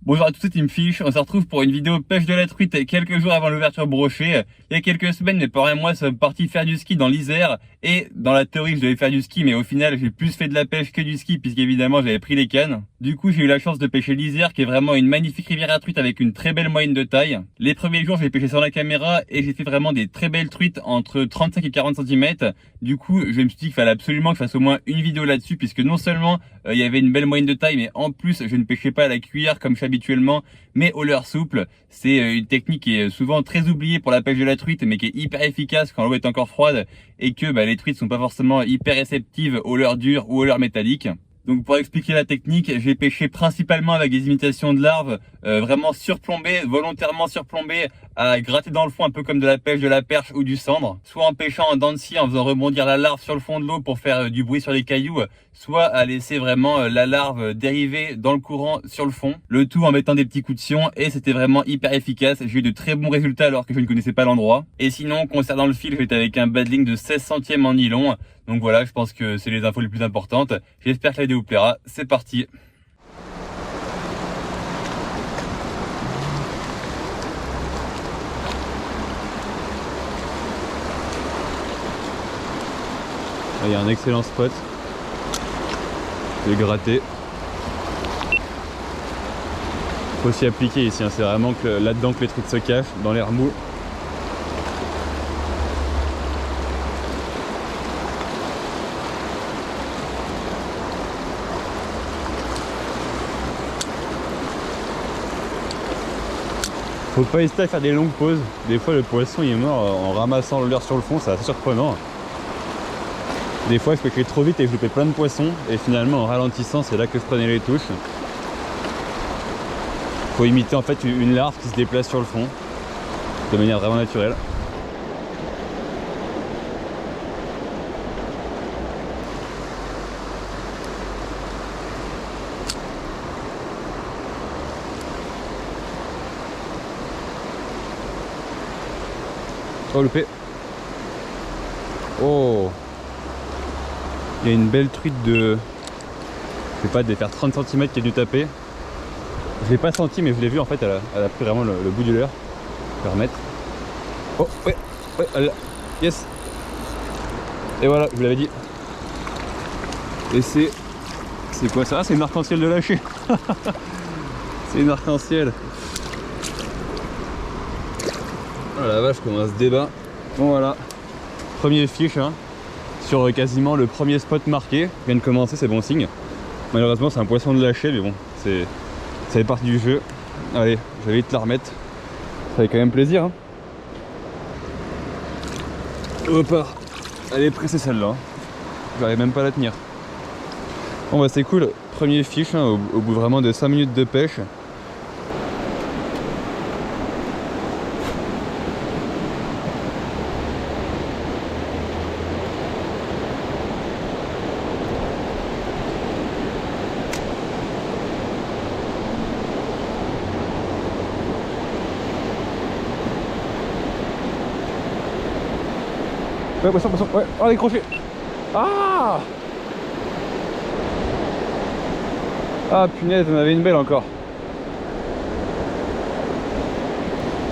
Bonjour à tous, c'est Team Fish. On se retrouve pour une vidéo pêche de la truite quelques jours avant l'ouverture brochet. Il y a quelques semaines, mes parents et moi sommes partis faire du ski dans l'Isère. Et dans la théorie, je devais faire du ski, mais au final, j'ai plus fait de la pêche que du ski, puisqu'évidemment, j'avais pris les cannes. Du coup, j'ai eu la chance de pêcher l'Isère, qui est vraiment une magnifique rivière à truite avec une très belle moyenne de taille. Les premiers jours, j'ai pêché sans la caméra et j'ai fait vraiment des très belles truites entre 35 et 40 cm. Du coup, je me suis dit qu'il fallait absolument que je fasse au moins une vidéo là-dessus, puisque non seulement il y avait une belle moyenne de taille, mais en plus, je ne pêchais pas à la cuillère comme je fais habituellement, mais au leurre souple. C'est une technique qui est souvent très oubliée pour la pêche de la truite, mais qui est hyper efficace quand l'eau est encore froide et que les truites sont pas forcément hyper réceptives au leurre dur ou au leurre métallique. Donc pour expliquer la technique, j'ai pêché principalement avec des imitations de larves, vraiment surplombées, volontairement surplombées, à gratter dans le fond un peu comme de la pêche de la perche ou du cendre, soit en pêchant en dents de scie en faisant rebondir la larve sur le fond de l'eau pour faire du bruit sur les cailloux, soit à laisser vraiment la larve dériver dans le courant sur le fond, le tout en mettant des petits coups de sion, et c'était vraiment hyper efficace. J'ai eu de très bons résultats alors que je ne connaissais pas l'endroit. Et sinon, concernant le fil, j'étais avec un badling de 16 centièmes en nylon. Donc voilà, je pense que c'est les infos les plus importantes. J'espère que la vidéo vous plaira. C'est parti. Il y a un excellent spot. Je vais gratter. Faut s'y appliquer ici, hein. C'est vraiment que là-dedans que les trucs se cachent, dans l'air mou. Faut pas hésiter à faire des longues pauses. Des fois le poisson il est mort en ramassant le leurre sur le fond, c'est assez surprenant. Des fois je pêchais trop vite et je loupais plein de poissons, et finalement en ralentissant c'est là que je prenais les touches. Faut imiter en fait une larve qui se déplace sur le fond de manière vraiment naturelle. Oh loupé. Oh, il y a une belle truite de, je sais pas, de faire 30 cm qui a dû taper. Je l'ai pas senti mais je l'ai vu en fait, elle a pris vraiment le bout du leurre. Je vais remettre. Oh ouais, ouais, elle, yes. Et voilà, je vous l'avais dit. Et c'est quoi ça? Ah, c'est une arc-en-ciel de lâcher. C'est une arc-en-ciel. Oh la vache, comment se débat. Bon voilà, premier fiche hein, sur quasiment le premier spot marqué. Je viens de commencer, c'est bon signe. Malheureusement c'est un poisson de lâcher, mais bon, ça fait partie du jeu. Allez, je vais vite la remettre. Ça fait quand même plaisir hein. Hop, elle est pressée celle-là hein. J'arrive même pas à la tenir. Bon bah c'est cool, premier fiche hein, au bout vraiment de 5 minutes de pêche. Ouais, poisson, ouais, oh, décroché. Ah, ah punaise, on avait une belle encore.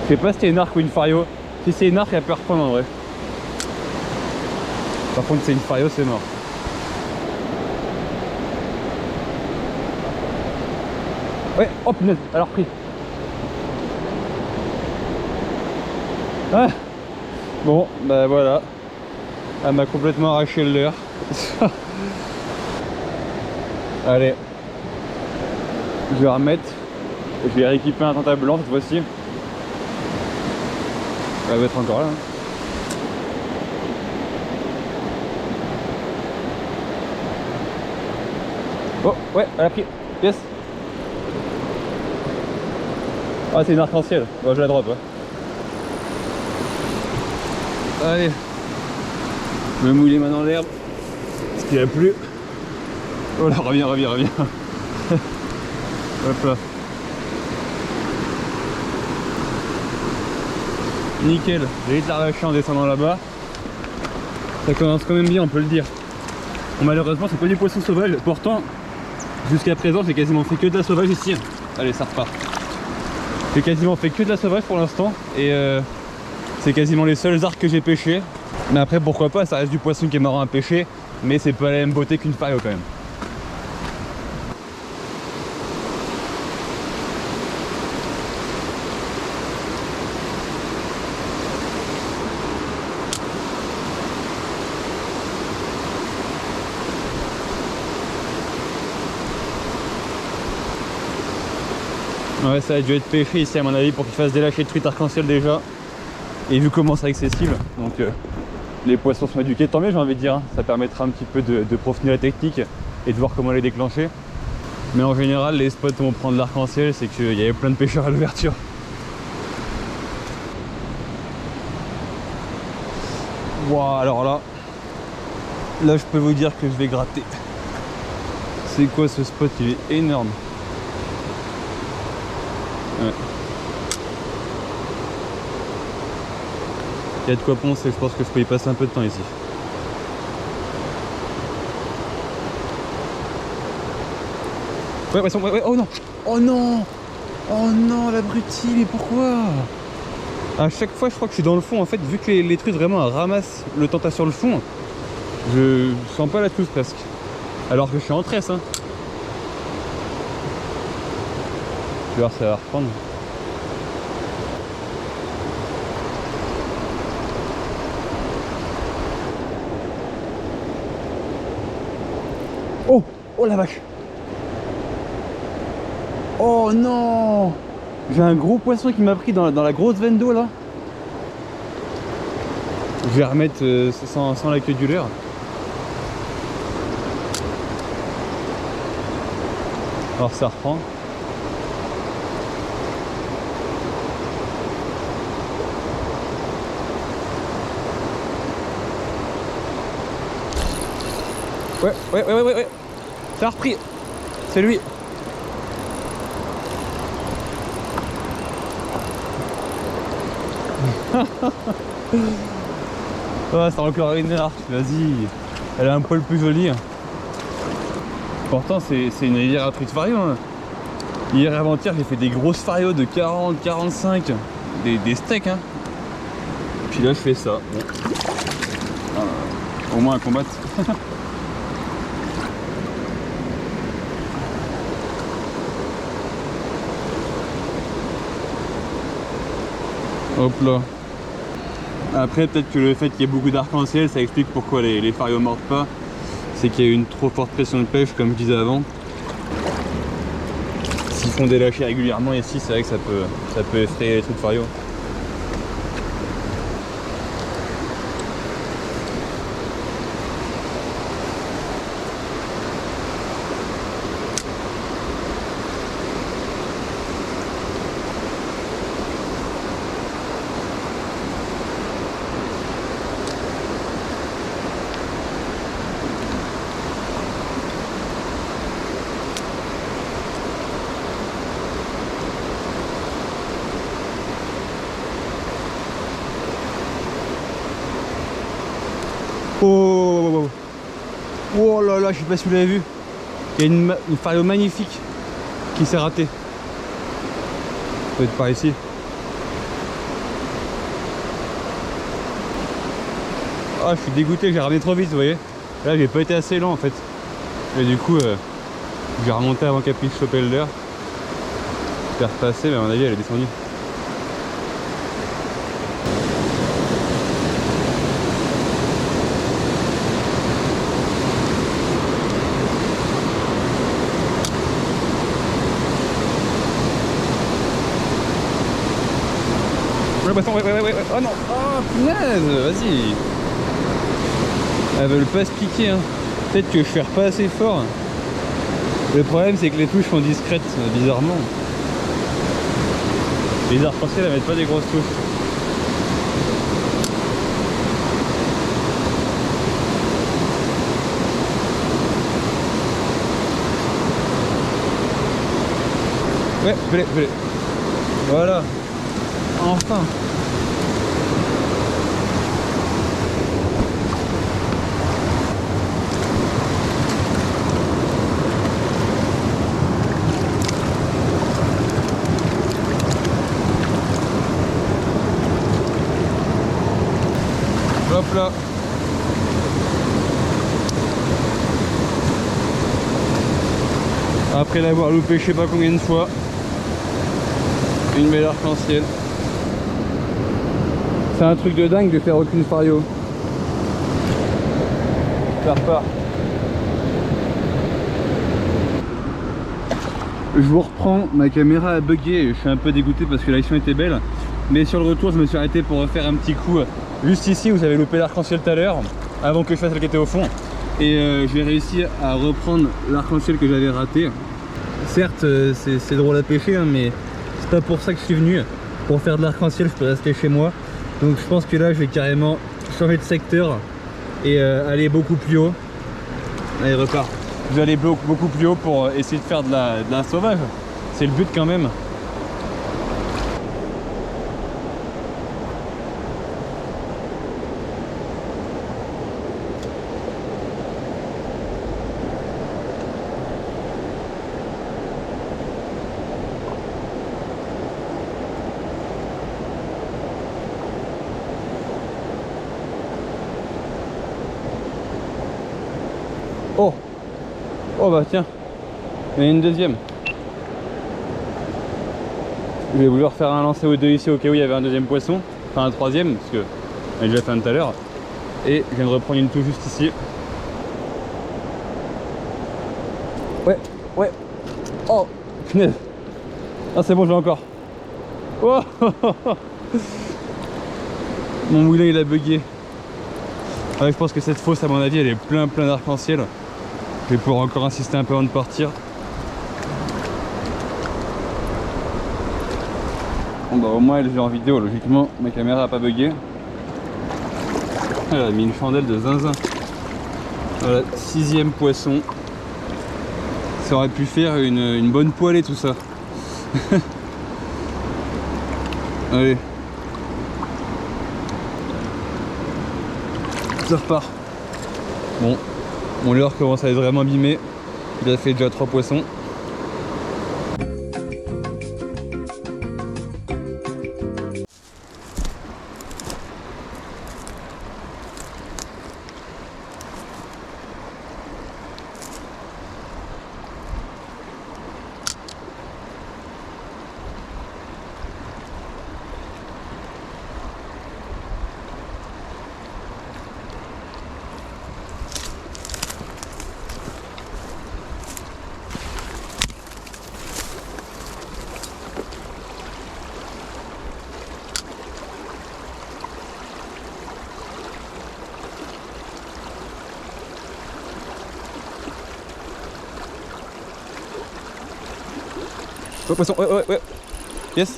Je sais pas si c'était une arc ou une fario. Si c'est une arc, elle peut reprendre en vrai. Par contre, si c'est une fario, c'est mort. Ouais, oh punaise, elle a repris. Ah, bon, bah voilà. Elle m'a complètement arraché le leurre. Allez, je vais remettre. Je vais rééquiper un tenta blanc cette fois-ci. Elle va être encore là hein. Oh ouais, elle a pris. Yes. Ah, c'est une arc-en-ciel. Bon, je la drop ouais. Allez, je vais mouiller maintenant l'herbe parce qu'il n'y a plus. Oh là, reviens. Hop là. Nickel, j'ai vite l'arracher en descendant là-bas. Ça commence quand même bien, on peut le dire. Bon, malheureusement, c'est pas du poisson sauvage. Pourtant, jusqu'à présent, j'ai quasiment fait que de la sauvage ici. allez ça repart. J'ai quasiment fait que de la sauvage pour l'instant et c'est quasiment les seuls arcs que j'ai pêchés. Mais après pourquoi pas, ça reste du poisson qui est marrant à pêcher, mais c'est pas la même beauté qu'une fario quand même. Ouais, ça a dû être pêché ici à mon avis pour qu'il fasse des lâchers de truites arc-en-ciel déjà. Et vu comment c'est accessible, donc les poissons sont éduqués, tant mieux j'ai envie de dire, hein. Ça permettra un petit peu de peaufiner la technique et de voir comment les déclencher. Mais en général, les spots où on prend de l'arc-en-ciel, c'est qu'il y avait plein de pêcheurs à l'ouverture. Wow, alors là je peux vous dire que je vais gratter. C'est quoi ce spot? Il est énorme. Ouais. Il y a de quoi poncer, je pense que je peux y passer un peu de temps ici. Ouais, ouais, oh non! Oh non! Oh non, l'abruti, mais pourquoi? À chaque fois, je crois que je suis dans le fond, en fait, vu que les truites vraiment ramassent le tenta sur le fond, je sens pas la touche presque. Alors que je suis en tresse, hein. Tu vas voir, ça va reprendre. Oh! Oh la vache! Oh non! J'ai un gros poisson qui m'a pris dans la grosse veine d'eau là. Je vais remettre sans la queue du leurre. Alors ça reprend. Ouais. Ça a repris. C'est lui. Oh, c'est encore une arche, vas-y. Elle est un poil plus jolie. Pourtant c'est une rivière à truites fario, hein. Hier et avant-hier j'ai fait des grosses farios de 40, 45, des steaks, hein. Puis là je fais ça. Bon. Au moins un combat. Hop là. Après peut-être que le fait qu'il y ait beaucoup d'arc-en-ciel, ça explique pourquoi les farios mordent pas. C'est qu'il y a eu une trop forte pression de pêche, comme je disais avant. S'ils font des lâchers régulièrement ici, c'est vrai que ça peut effrayer les trucs fario. Oh là là, je sais pas si vous l'avez vu. Il y a une fario magnifique qui s'est ratée. Peut-être par ici. Ah, je suis dégoûté, j'ai ramené trop vite, vous voyez. Là, j'ai pas été assez lent en fait. Et du coup, j'ai remonté avant qu'elle puisse choper le leurre. Je l'ai repassé, mais à mon avis, elle est descendue. Ouais. Oh non, oh punaise, vas-y. Elles veulent pas se piquer, hein. Peut-être que je ferre pas assez fort. Le problème c'est que les touches sont discrètes, bizarrement. Les arcs-en-ciel elles mettent pas des grosses touches. Ouais, venez. Voilà. Enfin. là. Après l'avoir loupé je sais pas combien de fois. Une belle arc-en-ciel. C'est un truc de dingue de faire aucune fario. Ça repart. Je vous reprends, ma caméra a bugué, je suis un peu dégoûté parce que l'action était belle. Mais sur le retour je me suis arrêté pour refaire un petit coup juste ici où j'avais loupé l'arc-en-ciel tout à l'heure, avant que je fasse celle qui était au fond. Et j'ai réussi à reprendre l'arc-en-ciel que j'avais raté. Certes c'est drôle à pêcher hein, mais c'est pas pour ça que je suis venu. Pour faire de l'arc-en-ciel je peux rester chez moi. Donc je pense que là je vais carrément changer de secteur et aller beaucoup plus haut. Allez repart. Je vais aller beaucoup plus haut pour essayer de faire de la sauvage. C'est le but quand même. Oh! Oh bah tiens, il y en a une deuxième. Je vais vouloir faire un lancer aux deux ici au cas où il y avait un deuxième poisson. Enfin un troisième, parce que on a déjà fait un tout à l'heure. Et je viens de reprendre une touche juste ici. Ouais, ouais. Oh, punaise. Ah c'est bon, j'ai encore. Oh mon moulin il a bugué. Ouais, je pense que cette fosse à mon avis elle est plein d'arc-en-ciel. Je vais pouvoir encore insister un peu avant de partir. Bon bah au moins elle est en vidéo, logiquement ma caméra a pas bugué. Elle a mis une chandelle de zinzin. Voilà, 6e poisson. Ça aurait pu faire une bonne poêlée tout ça. Allez. Ça repart. Bon. Mon leurre commence à être vraiment abîmé. Il a fait déjà 3 poissons. Oh, poisson, ouais. Yes.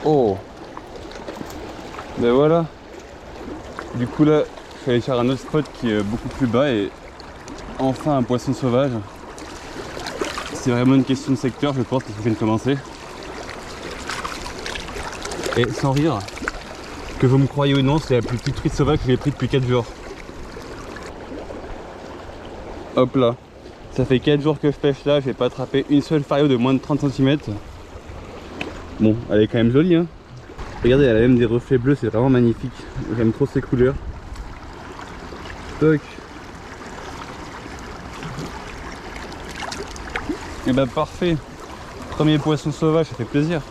Oh. Ben voilà. Du coup là, je vais aller faire un autre spot qui est beaucoup plus bas et enfin un poisson sauvage. C'est vraiment une question de secteur, je pense, parce que je viens de commencer. Et sans rire, que vous me croyez ou non, c'est la plus petite truite sauvage que j'ai pris depuis 4 jours. Hop là. Ça fait 4 jours que je pêche là, j'ai pas attrapé une seule fario de moins de 30 cm. Bon, elle est quand même jolie hein. Regardez, elle a même des reflets bleus, c'est vraiment magnifique. J'aime trop ces couleurs. Toc. Et bah parfait. Premier poisson sauvage, ça fait plaisir.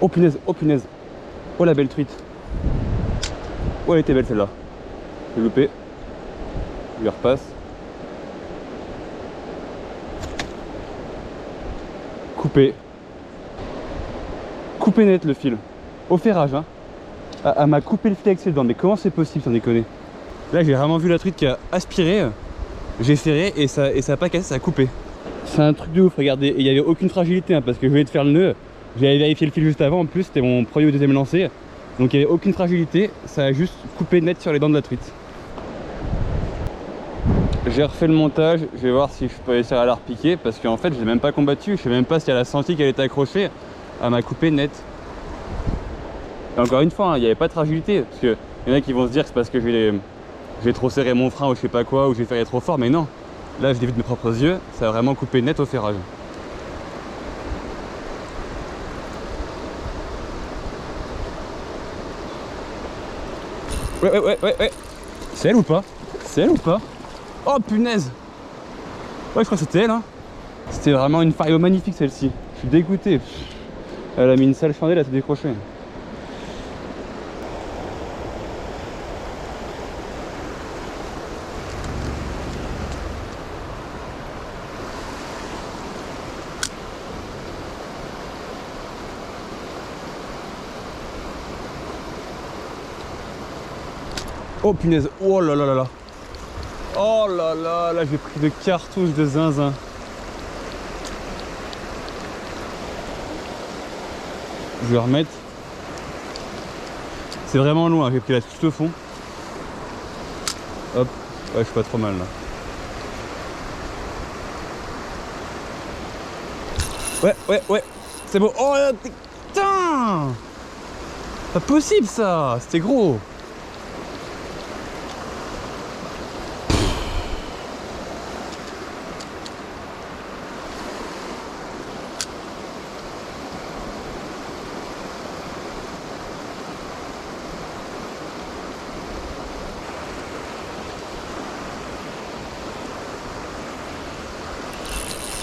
Oh punaise, oh punaise. Oh la belle truite. Oh elle était belle celle-là. J'ai loupé. Je lui repasse. Coupé. Coupé net le fil. Au ferrage hein. Elle m'a coupé le fil avec ses dents. Mais comment c'est possible sans déconner? Là j'ai vraiment vu la truite qui a aspiré. J'ai serré et ça a pas cassé, ça a coupé. C'est un truc de ouf, regardez. Et il n'y avait aucune fragilité hein, parce que je venais de faire le nœud. J'avais vérifié le fil juste avant, en plus c'était mon premier ou deuxième lancer. Donc il n'y avait aucune fragilité, ça a juste coupé net sur les dents de la truite. J'ai refait le montage, je vais voir si je peux réussir à la repiquer parce qu'en fait je l'ai même pas combattu, je sais même pas si elle a senti qu'elle était accrochée. Elle m'a coupé net. Et encore une fois, il n'y avait pas de fragilité, parce qu'il y en a qui vont se dire que c'est parce que j'ai trop serré mon frein ou je sais pas quoi, ou j'ai fait trop fort, mais non. Là, je l'ai vu de mes propres yeux, ça a vraiment coupé net au ferrage. Ouais. C'est elle ou pas? C'est elle ou pas? Oh punaise! Ouais, je crois que c'était elle, hein. C'était vraiment une Fario magnifique celle-ci. Je suis dégoûté. Elle a mis une sale chandelle, elle s'est décrochée. Oh punaise, oh là là là là. Oh là là, là j'ai pris de cartouches de zinzin. Je vais remettre. C'est vraiment loin, j'ai pris la touche de fond. Hop, ouais, je suis pas trop mal là. Ouais, c'est beau. Oh là, putain! Pas possible ça, c'était gros.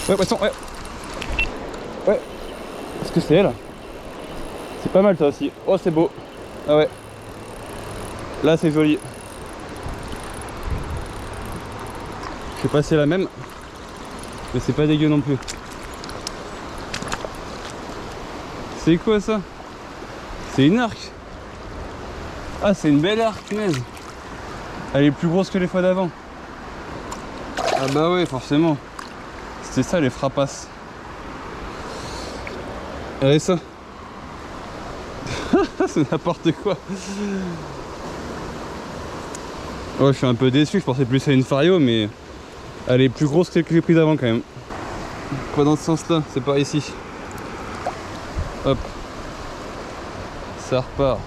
Ouais, poisson, ouais. Ouais. Est-ce que c'est elle? C'est pas mal ça aussi. Oh, c'est beau. Ah ouais. Là, c'est joli. Je sais pas si c'est la même. Mais c'est pas dégueu non plus. C'est quoi ça? C'est une arc. Ah, c'est une belle arc, punaise. Elle est plus grosse que les fois d'avant. Ah bah ouais, forcément. C'était ça les frapasses. Regardez ça. C'est n'importe quoi. Oh, je suis un peu déçu, je pensais plus à une Fario, mais elle est plus grosse que les prix d'avant quand même. Pas dans ce sens là, c'est par ici. Hop. Ça repart.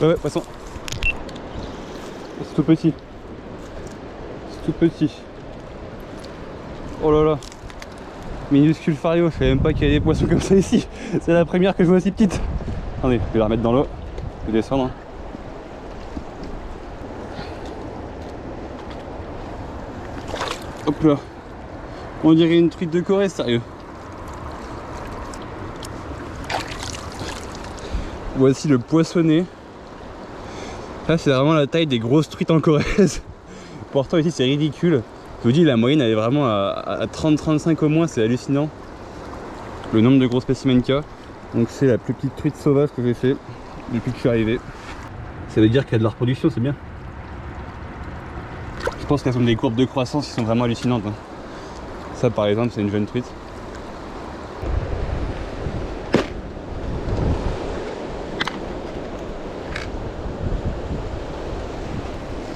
Ouais, poisson. C'est tout petit. C'est tout petit. Oh là là. Minuscule Fario, je savais même pas qu'il y avait des poissons comme ça ici. C'est la première que je vois aussi petite. Attendez, je vais la remettre dans l'eau. Je vais descendre. Hop là. On dirait une truite de Corée, sérieux. Voici le poissonnet. Là, c'est vraiment la taille des grosses truites en Corrèze. Pourtant, ici, c'est ridicule. Je vous dis, la moyenne, elle est vraiment à 30-35 au moins, c'est hallucinant. Le nombre de gros spécimens qu'il y a. Donc, c'est la plus petite truite sauvage que j'ai fait depuis que je suis arrivé. Ça veut dire qu'il y a de la reproduction, c'est bien. Je pense qu'elles ont des courbes de croissance qui sont vraiment hallucinantes. Hein. Ça, par exemple, c'est une jeune truite.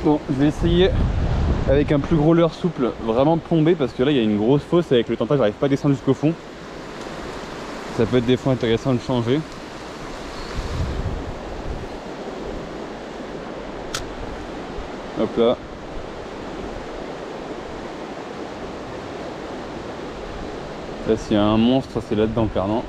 Bon, je vais essayer avec un plus gros leurre souple, vraiment plombé, parce que là il y a une grosse fosse avec le tentage, j'arrive pas à descendre jusqu'au fond. Ça peut être des fois intéressant de changer. Hop là. Là s'il y a un monstre, c'est là-dedans le carnan.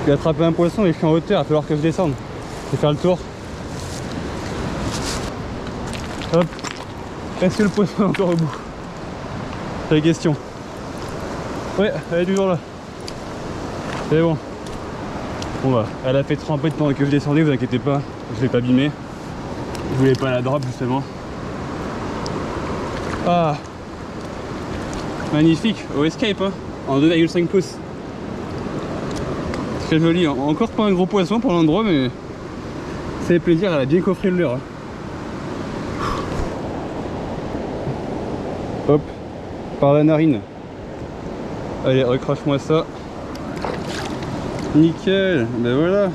J'ai attrapé un poisson et je suis en hauteur, il va falloir que je descende. Je vais faire le tour. Hop. Est-ce que le poisson est encore au bout? C'est la question. Ouais, elle est toujours là. C'est bon. Bon bah, elle a fait tremper pendant que je descendais, vous inquiétez pas, je l'ai pas abîmé. Je voulais pas la drop justement. Ah, magnifique, au escape hein, en 2,5 pouces. Très joli, encore pas un gros poisson pour l'endroit mais ça fait plaisir, elle a bien coffré le leurre. Hop, par la narine. Allez, recrache-moi ça. Nickel, ben voilà.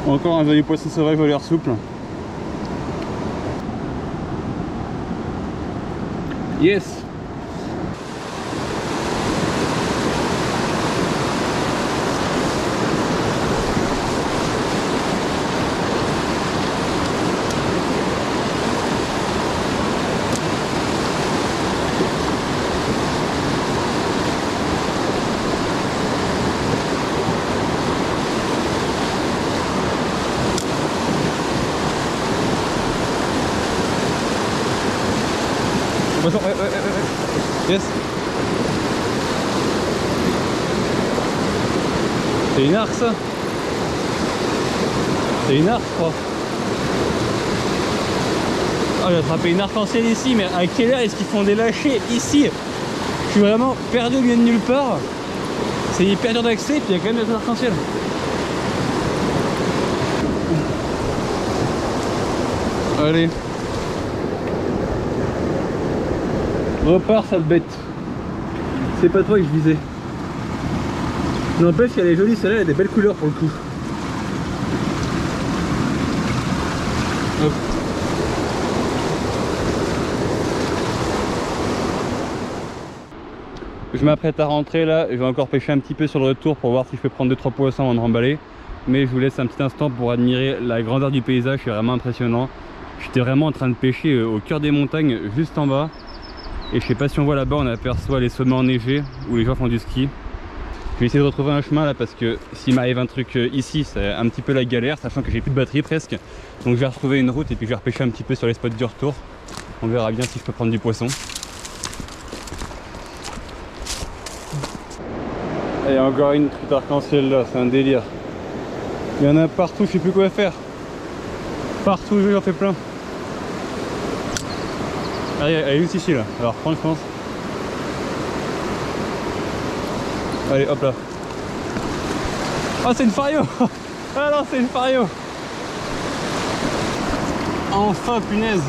Encore un joli poisson sauvage à l'air souple. Yes. Poisson, ouais. Yes. C'est une arc ça. C'est une arc je crois. Oh, j'ai attrapé une arc-en-ciel ici, mais à quelle heure est-ce qu'ils font des lâchers ici? Je suis vraiment perdu au milieu de nulle part. C'est hyper dur d'accès, puis il y a quand même des arc-en-ciel. Allez. Repars sale bête. C'est pas toi que je visais. N'empêche qu'elle est jolie celle-là, elle a des belles couleurs pour le coup. Hop. Je m'apprête à rentrer là, je vais encore pêcher un petit peu sur le retour pour voir si je peux prendre 2-3 poissons avant de remballer. Mais je vous laisse un petit instant pour admirer la grandeur du paysage, c'est vraiment impressionnant. J'étais vraiment en train de pêcher au cœur des montagnes, juste en bas. Et je sais pas si on voit là-bas, on aperçoit les sommets enneigés où les gens font du ski. Je vais essayer de retrouver un chemin là parce que s'il m'arrive un truc ici, c'est un petit peu la galère, sachant que j'ai plus de batterie presque. Donc je vais retrouver une route et puis je vais repêcher un petit peu sur les spots du retour. On verra bien si je peux prendre du poisson. Et encore une truite arc-en-ciel là, c'est un délire. Il y en a partout, je sais plus quoi faire. Partout, j'en fais plein. Ah, elle est juste ici là, alors prends je pense. Allez hop là. Oh c'est une fario. Ah non c'est une fario. Enfin punaise.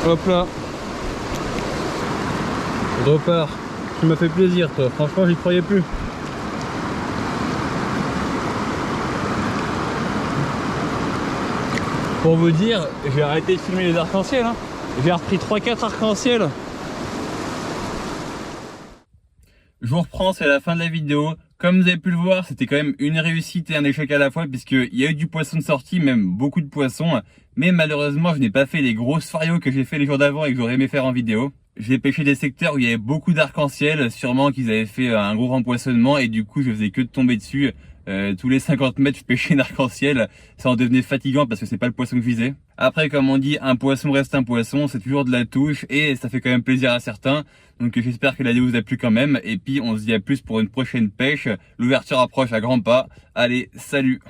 Hop là. Je repars. Tu m'as fait plaisir toi, franchement j'y croyais plus. Pour vous dire, j'ai arrêté de filmer les arcs-en-ciel hein. J'ai repris 3-4 arcs-en-ciel. Je vous reprends, c'est la fin de la vidéo. Comme vous avez pu le voir, c'était quand même une réussite et un échec à la fois puisqu'il y a eu du poisson de sortie, même beaucoup de poissons. Mais malheureusement, je n'ai pas fait les grosses farios que j'ai fait les jours d'avant et que j'aurais aimé faire en vidéo. J'ai pêché des secteurs où il y avait beaucoup d'arc-en-ciel, sûrement qu'ils avaient fait un gros rempoisonnement et du coup je faisais que de tomber dessus. Tous les 50 mètres je pêchais un arc-en-ciel, ça en devenait fatigant parce que c'est pas le poisson que je visais. Après comme on dit, un poisson reste un poisson, c'est toujours de la touche et ça fait quand même plaisir à certains. Donc j'espère que la vidéo vous a plu quand même et puis on se dit à plus pour une prochaine pêche. L'ouverture approche à grands pas. Allez, salut!